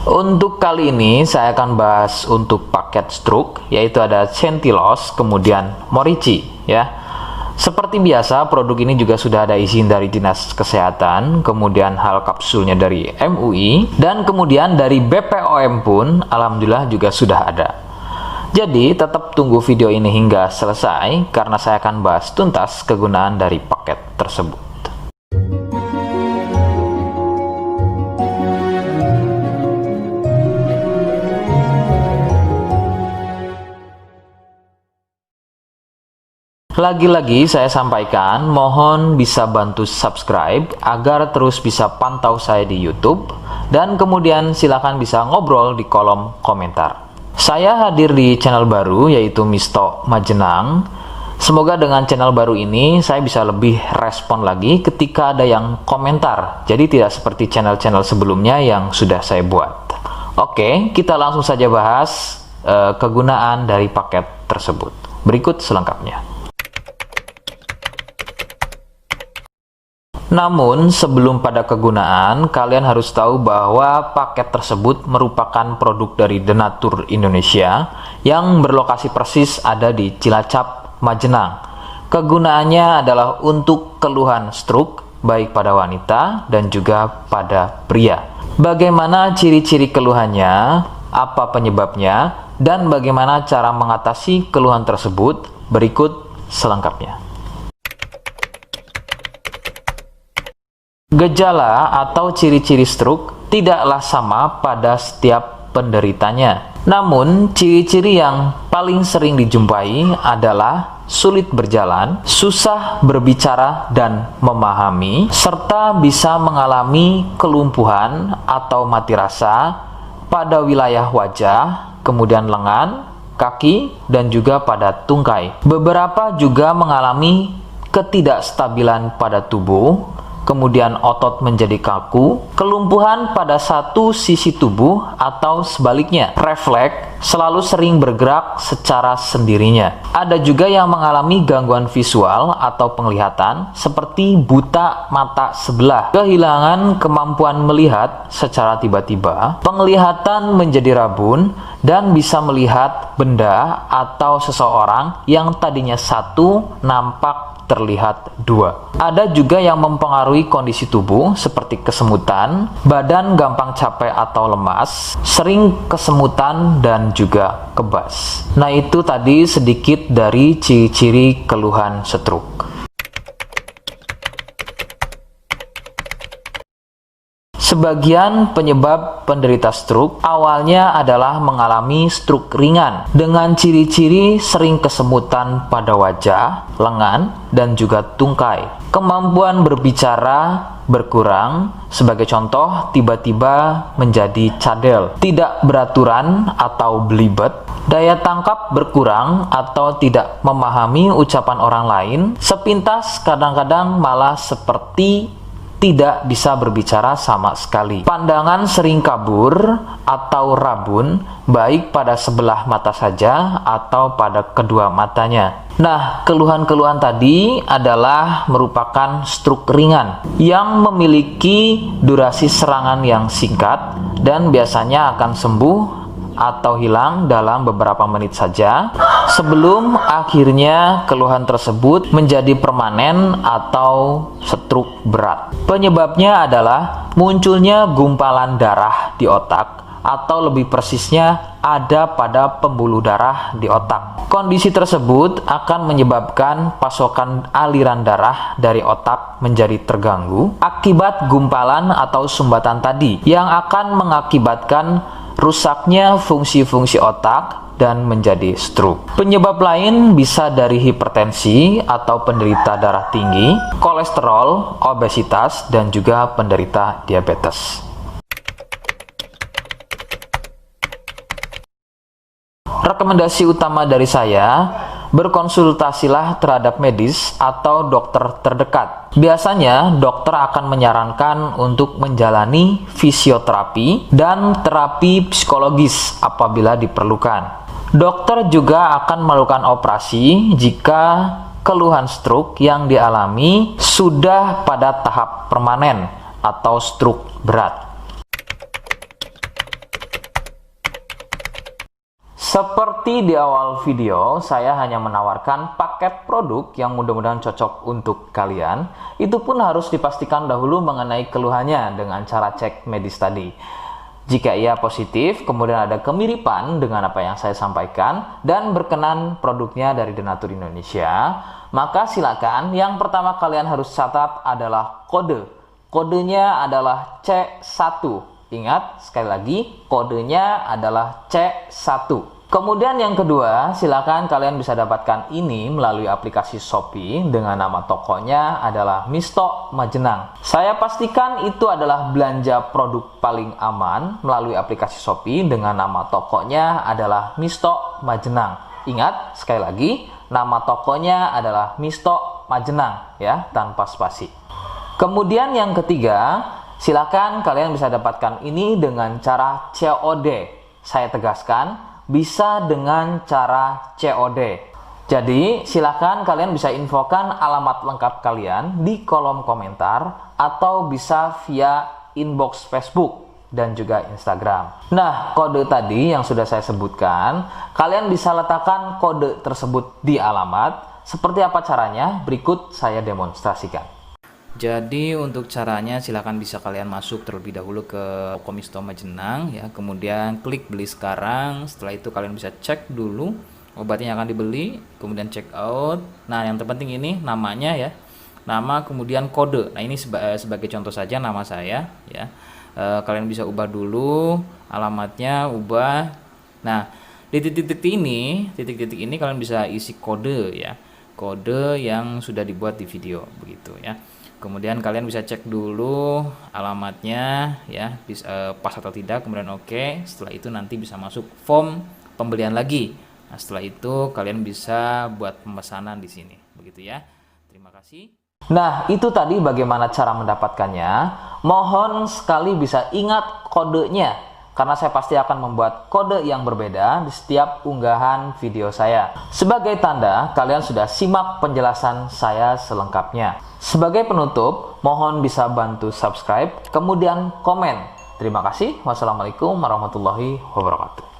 Untuk kali ini saya akan bahas untuk paket stroke, yaitu ada Centilos, kemudian Morici ya. Seperti biasa, produk ini juga sudah ada izin dari Dinas Kesehatan, kemudian hal kapsulnya dari MUI, dan kemudian dari BPOM pun alhamdulillah juga sudah ada. Jadi tetap tunggu video ini hingga selesai karena saya akan bahas tuntas kegunaan dari paket tersebut. Lagi-lagi saya sampaikan, mohon bisa bantu subscribe agar terus bisa pantau saya di YouTube, dan kemudian silakan bisa ngobrol di kolom komentar. Saya hadir di channel baru yaitu Misto Majenang. Semoga dengan channel baru ini saya bisa lebih respon lagi ketika ada yang komentar. Jadi tidak seperti channel-channel sebelumnya yang sudah saya buat. Oke, kita langsung saja bahas kegunaan dari paket tersebut. Berikut selengkapnya. Namun, sebelum pada kegunaan, kalian harus tahu bahwa paket tersebut merupakan produk dari Denatur Indonesia yang berlokasi persis ada di Cilacap, Majenang. Kegunaannya adalah untuk keluhan stroke, baik pada wanita dan juga pada pria. Bagaimana ciri-ciri keluhannya, apa penyebabnya, dan bagaimana cara mengatasi keluhan tersebut, berikut selengkapnya. Gejala atau ciri-ciri stroke tidaklah sama pada setiap penderitanya. Namun, ciri-ciri yang paling sering dijumpai adalah sulit berjalan, susah berbicara dan memahami, serta bisa mengalami kelumpuhan atau mati rasa pada wilayah wajah, kemudian lengan, kaki, dan juga pada tungkai. Beberapa juga mengalami ketidakstabilan pada tubuh, kemudian otot menjadi kaku, kelumpuhan pada satu sisi tubuh atau sebaliknya, refleks selalu sering bergerak secara sendirinya. Ada juga yang mengalami gangguan visual atau penglihatan seperti buta mata sebelah, kehilangan kemampuan melihat secara tiba-tiba, penglihatan menjadi rabun, dan bisa melihat benda atau seseorang yang tadinya satu nampak terlihat dua. Ada juga yang mempengaruhi kondisi tubuh seperti kesemutan, badan gampang capek atau lemas, sering kesemutan, dan juga kebas. Nah, itu tadi sedikit dari ciri-ciri keluhan stroke. Sebagian penyebab penderita stroke awalnya adalah mengalami stroke ringan dengan ciri-ciri sering kesemutan pada wajah, lengan, dan juga tungkai. Kemampuan berbicara berkurang, sebagai contoh tiba-tiba menjadi cadel, tidak beraturan atau belibet, daya tangkap berkurang atau tidak memahami ucapan orang lain, sepintas kadang-kadang malah seperti tidak bisa berbicara sama sekali. Pandangan sering kabur atau rabun, baik pada sebelah mata saja atau pada kedua matanya. Nah, keluhan-keluhan tadi adalah merupakan stroke ringan yang memiliki durasi serangan yang singkat dan biasanya akan sembuh atau hilang dalam beberapa menit saja sebelum akhirnya keluhan tersebut menjadi permanen atau stroke berat. Penyebabnya adalah munculnya gumpalan darah di otak, atau lebih persisnya ada pada pembuluh darah di otak. Kondisi tersebut akan menyebabkan pasokan aliran darah dari otak menjadi terganggu akibat gumpalan atau sumbatan tadi, yang akan mengakibatkan rusaknya fungsi-fungsi otak dan menjadi stroke. Penyebab lain bisa dari hipertensi atau penderita darah tinggi, kolesterol, obesitas, dan juga penderita diabetes. Rekomendasi utama dari saya, berkonsultasilah terhadap medis atau dokter terdekat. Biasanya dokter akan menyarankan untuk menjalani fisioterapi dan terapi psikologis apabila diperlukan. Dokter juga akan melakukan operasi jika keluhan stroke yang dialami sudah pada tahap permanen atau stroke berat. Seperti di awal video, saya hanya menawarkan paket produk yang mudah-mudahan cocok untuk kalian. Itu pun harus dipastikan dahulu mengenai keluhannya dengan cara cek medis tadi. Jika ia positif, kemudian ada kemiripan dengan apa yang saya sampaikan, dan berkenan produknya dari Denatur Indonesia, maka silakan yang pertama kalian harus catat adalah kode. Kodenya adalah C1. Ingat, sekali lagi, kodenya adalah C1. Kemudian yang kedua, silakan kalian bisa dapatkan ini melalui aplikasi Shopee dengan nama tokonya adalah Misto Majenang. Saya pastikan itu adalah belanja produk paling aman melalui aplikasi Shopee dengan nama tokonya adalah Misto Majenang. Ingat, sekali lagi, nama tokonya adalah Misto Majenang ya, tanpa spasi. Kemudian yang ketiga, silakan kalian bisa dapatkan ini dengan cara COD. Saya tegaskan, bisa dengan cara COD. Jadi, silakan kalian bisa infokan alamat lengkap kalian di kolom komentar atau bisa via inbox Facebook dan juga Instagram. Nah, kode tadi yang sudah saya sebutkan, kalian bisa letakkan kode tersebut di alamat. Seperti apa caranya? Berikut saya demonstrasikan. Jadi untuk caranya silahkan bisa kalian masuk terlebih dahulu ke toko Misto Majenang ya, kemudian klik beli sekarang. Setelah itu kalian bisa cek dulu obatnya yang akan dibeli, kemudian check out. Nah yang terpenting ini namanya ya, nama kemudian kode. Nah ini sebagai contoh saja nama saya ya. Kalian bisa ubah dulu alamatnya, ubah. Nah di titik-titik ini kalian bisa isi kode ya, kode yang sudah dibuat di video begitu ya. Kemudian kalian bisa cek dulu alamatnya ya, pas atau tidak, kemudian oke. Setelah itu nanti bisa masuk form pembelian lagi. Nah, setelah itu kalian bisa buat pemesanan di sini. Begitu ya. Terima kasih. Nah, itu tadi bagaimana cara mendapatkannya. Mohon sekali bisa ingat kodenya, karena saya pasti akan membuat kode yang berbeda di setiap unggahan video saya. Sebagai tanda, kalian sudah simak penjelasan saya selengkapnya. Sebagai penutup, mohon bisa bantu subscribe, kemudian komen. Terima kasih. Wassalamualaikum warahmatullahi wabarakatuh.